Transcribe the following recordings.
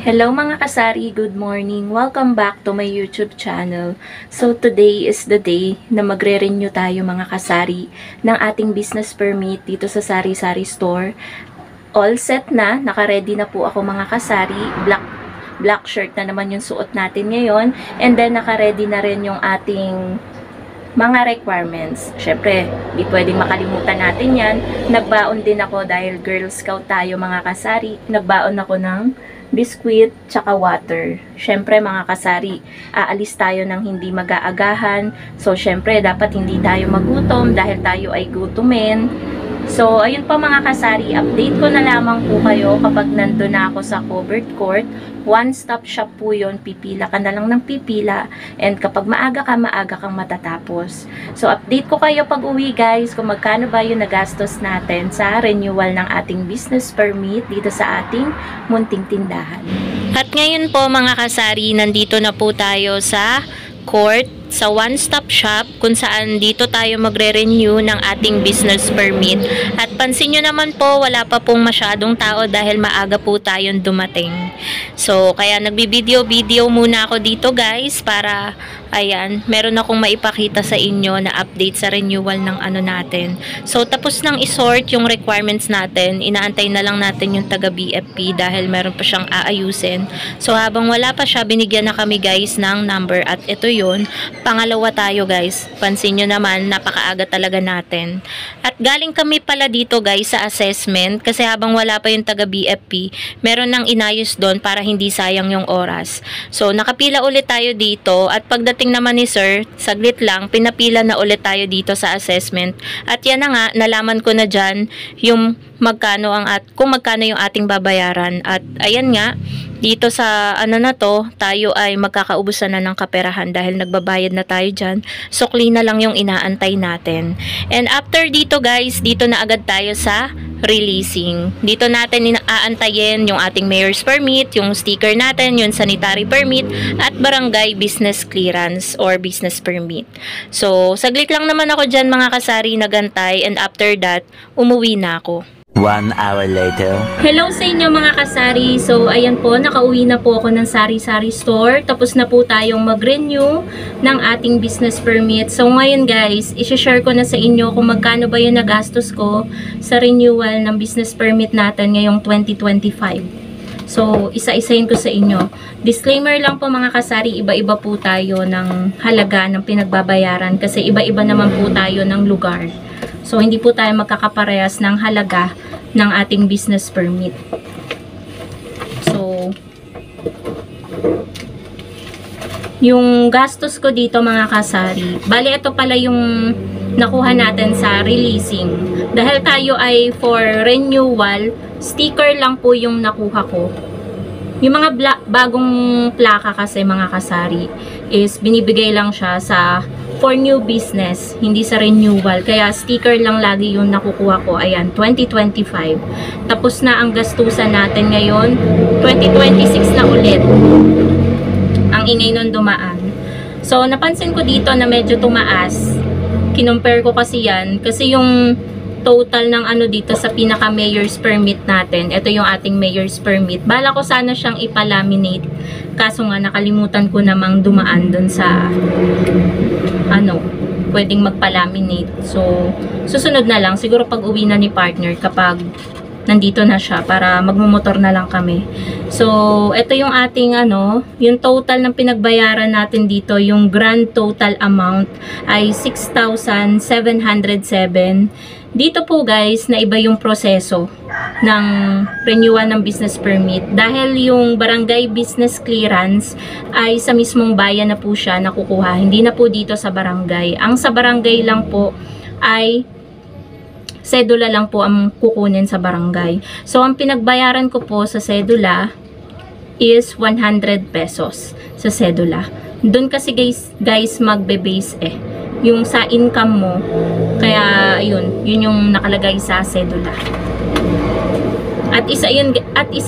Hello mga kasari, good morning. Welcome back to my YouTube channel. So today is the day na magre-renew tayo mga kasari ng ating business permit dito sa Sari-Sari Store. All set na, naka-ready na po ako mga kasari. Black shirt na naman yung suot natin ngayon. And then naka-ready na rin yung ating mga requirements. Syempre, di pwedeng makalimutan natin yan. Nagbaon din ako dahil Girl Scout tayo mga kasari. Nagbaon ako ng biskwit, tsaka water. Syempre mga kasari, aalis tayo ng hindi mag-aagahan. So syempre, dapat hindi tayo magutom dahil tayo ay gutumin. So, ayun pa mga kasari, update ko na lamang po kayo kapag nandun na ako sa covered court. One-stop shop po yun, pipila ka na lang ng pipila. And kapag maaga kang matatapos. So, update ko kayo pag uwi guys kung magkano ba yung nagastos natin sa renewal ng ating business permit dito sa ating munting tindahan. At ngayon po mga kasari, nandito na po tayo sa court, sa one-stop shop kung saan dito tayo magre-renew ng ating business permit. At pansin nyo naman po, wala pa pong masyadong tao dahil maaga po tayong dumating. So, kaya nagbibideo-video muna ako dito guys para, ayan, meron akong maipakita sa inyo na update sa renewal ng ano natin. So, tapos nang isort yung requirements natin, inaantay na lang natin yung taga BFP dahil meron pa siyang aayusin. So, habang wala pa siya, binigyan na kami guys ng number at ito yun. Pangalawa tayo guys, pansin nyo naman, napakaaga talaga natin. At galing kami pala dito guys sa assessment kasi habang wala pa yung taga BFP, meron nang inayos doon para hindi sayang yung oras. So nakapila ulit tayo dito at pagdating naman ni sir, saglit lang, pinapila na ulit tayo dito sa assessment. At yan na nga, nalaman ko na dyan yung kung magkano yung ating babayaran. At ayan nga, dito sa ano na to, tayo ay magkakaubusan na ng kaperahan dahil nagbabayad na tayo dyan. Sukli na lang yung inaantay natin. And after dito guys, dito na agad tayo sa releasing. Dito natin aantayin yung ating mayor's permit, yung sticker natin, yung sanitary permit, at barangay business clearance or business permit. So, saglit lang naman ako dyan mga kasari nagantay and after that, umuwi na ako. 1 hour later. Hello sa inyo mga kasari. So, ayan po, nakauwi na po ako ng Sari-Sari Store. Tapos na po tayong mag-renew ng ating business permit. So, ngayon guys, isi-share ko na sa inyo kung magkano ba yung nagastos ko sa renewal ng business permit natin ngayong 2025. So, isa-isahin ko sa inyo. Disclaimer lang po mga kasari, iba-iba po tayo ng halaga ng pinagbabayaran kasi iba-iba naman po tayo ng lugar. So, hindi po tayo magkakaparehas ng halaga ng ating business permit. So, yung gastos ko dito mga kasari, bali ito pala yung nakuha natin sa releasing. Dahil tayo ay for renewal, sticker lang po yung nakuha ko. Yung mga bagong plaka kasi mga kasari is binibigay lang siya sa for new business, hindi sa renewal. Kaya sticker lang lagi yung nakukuha ko. Ayan, 2025. Tapos na ang gastusan natin ngayon. 2026 na ulit. Ang ingay nun dumaan. So, napansin ko dito na medyo tumaas. Kinumpare ko kasi yan. Kasi yung total ng ano dito sa pinaka mayor's permit natin. Ito yung ating mayor's permit. Bala ko sana siyang ipalaminate. Kaso nga nakalimutan ko namang dumaan dun sa ano, pwedeng magpalaminate. So, susunod na lang. Siguro pag uwi na ni partner kapag nandito na siya para magmumotor na lang kami. So, ito yung ating ano, yung total ng pinagbayaran natin dito, yung grand total amount ay 6,707. Dito po guys, na iba yung proseso ng renewal ng business permit. Dahil yung barangay business clearance ay sa mismong bayan na po siya nakukuha. Hindi na po dito sa barangay. Ang sa barangay lang po ay sedula lang po ang kukunin sa barangay. So, ang pinagbayaran ko po sa sedula is 100 pesos sa sedula. Doon kasi guys magbe-base yung sa income mo. Kaya, yun yung nakalagay sa sedula. At isa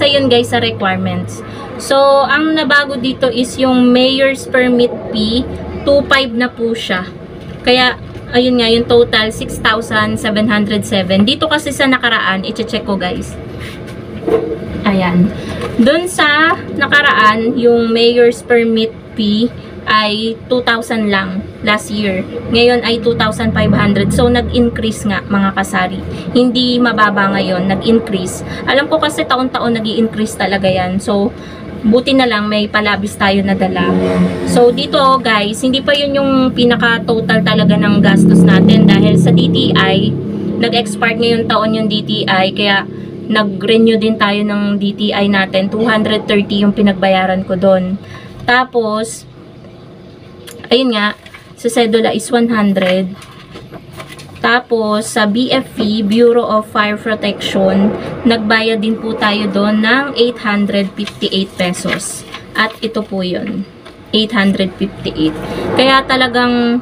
yun guys sa requirements. So, ang nabago dito is yung mayor's permit fee, 2.5 na po siya. Kaya, ayun nga, yung total, 6,707. Dito kasi sa nakaraan, i-check ko guys. Ayan. Doon sa nakaraan, yung mayor's permit fee ay 2,000 lang last year. Ngayon ay 2,500. So, nag-increase nga mga kasari. Hindi mababa ngayon, nag-increase. Alam ko kasi taon-taon nag-i-increase talaga yan. So, buti na lang may palabis tayo na dala. So, dito guys, hindi pa yun yung pinaka-total talaga ng gastos natin dahil sa DTI, nag-expire ngayon taon yung DTI, kaya nag-renew din tayo ng DTI natin. 230 yung pinagbayaran ko doon. Tapos, ayun nga, sa cedula is 100. Tapos, sa BFP, Bureau of Fire Protection, nagbayad din po tayo doon ng 858 pesos. At ito po yun, 858. Kaya talagang,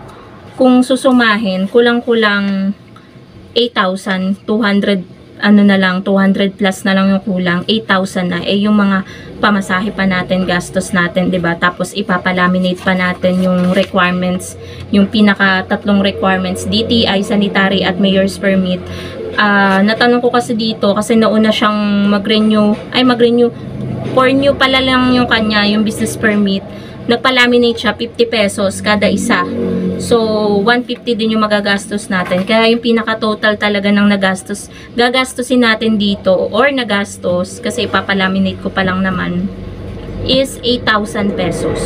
kung susumahin, kulang-kulang 8,200 na lang, 200 plus na lang yung kulang, 8,000 na, eh yung mga pamasahe pa natin, gastos natin, 'di ba? Tapos ipapalaminate pa natin yung requirements, yung pinaka tatlong requirements, DTI, sanitary at mayor's permit. Natanong ko kasi dito, kasi nauna siyang mag-renew, for new pala lang yung kanya, yung business permit. Nagpa-laminate siya, 50 pesos kada isa. So, 150 din yung magagastos natin. Kaya yung pinaka-total talaga ng gagastusin natin dito, or nagastos, kasi ipapalaminate ko pa lang naman, is 8,000 pesos.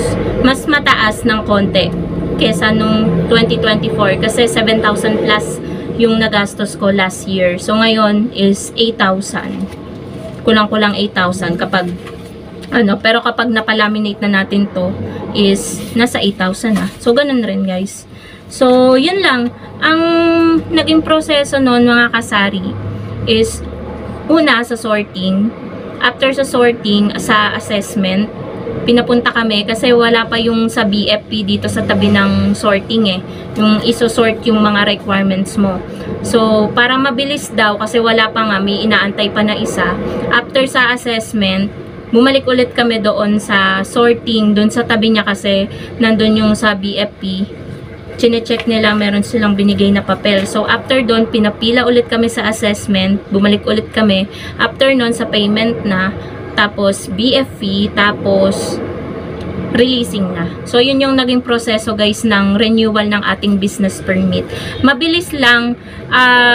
Mas mataas ng konti kesa nung 2024, kasi 7,000 plus yung nagastos ko last year. So, ngayon is 8,000. Kulang-kulang 8,000 kapag pero kapag napalaminate na natin to is nasa 8,000 na. So, ganun rin guys. So, yun lang. Ang naging proseso nun mga kasari is una sa sorting. After sa sorting, sa assessment, pinapunta kami kasi wala pa yung sa BFP dito sa tabi ng sorting eh. Yung isosort yung mga requirements mo. So, para mabilis daw kasi wala pa nga, may inaantay pa na isa. After sa assessment, bumalik ulit kami doon sa sorting, doon sa tabi niya kasi nandun yung sa BFP. Chine-check nila, meron silang binigay na papel. So, after doon, pinapila ulit kami sa assessment, bumalik ulit kami. After noon, sa payment na, tapos BFP, tapos releasing na. So, yun yung naging proseso guys ng renewal ng ating business permit. Mabilis lang,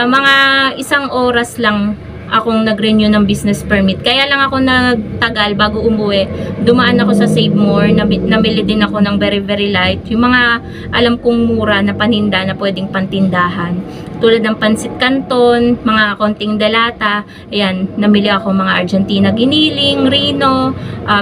mga 1 oras lang akong nag-renew ng business permit. Kaya lang ako nagtagal bago umuwi. Dumaan ako sa Save More, namili din ako ng very very light. Yung mga alam kong mura na paninda na pwedeng pantindahan. Tulad ng pansit canton, mga konting delata. Ayan, namili ako mga Argentina giniling, Rino,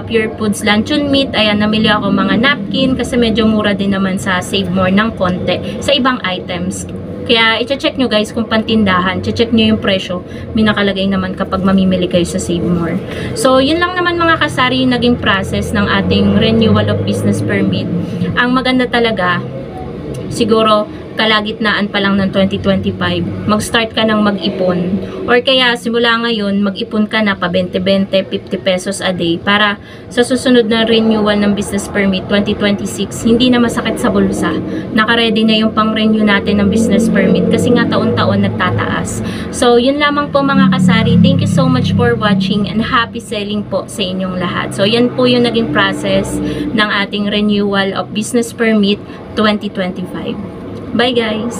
Pure Foods luncheon meat. Ayan, namili ako mga napkin kasi medyo mura din naman sa Save More ng konti sa ibang items. Kaya, i-check nyo guys kung pantindahan. I-check nyo yung presyo. May nakalagay naman kapag mamimili kayo sa Save More. So, yun lang naman mga kasari yung naging process ng ating renewal of business permit. Ang maganda talaga, siguro, kalagitnaan pa lang ng 2025, mag-start ka ng mag-ipon. Or kaya, simula ngayon, mag-ipon ka na pa 20-20, 50 pesos a day para sa susunod na renewal ng business permit 2026, hindi na masakit sa bulsa. Naka-ready na yung pang-renew natin ng business permit kasi nga taon-taon nagtataas. So, yun lamang po mga kasari. Thank you so much for watching and happy selling po sa inyong lahat. So, yan po yung naging process ng ating renewal of business permit 2025. Bye guys!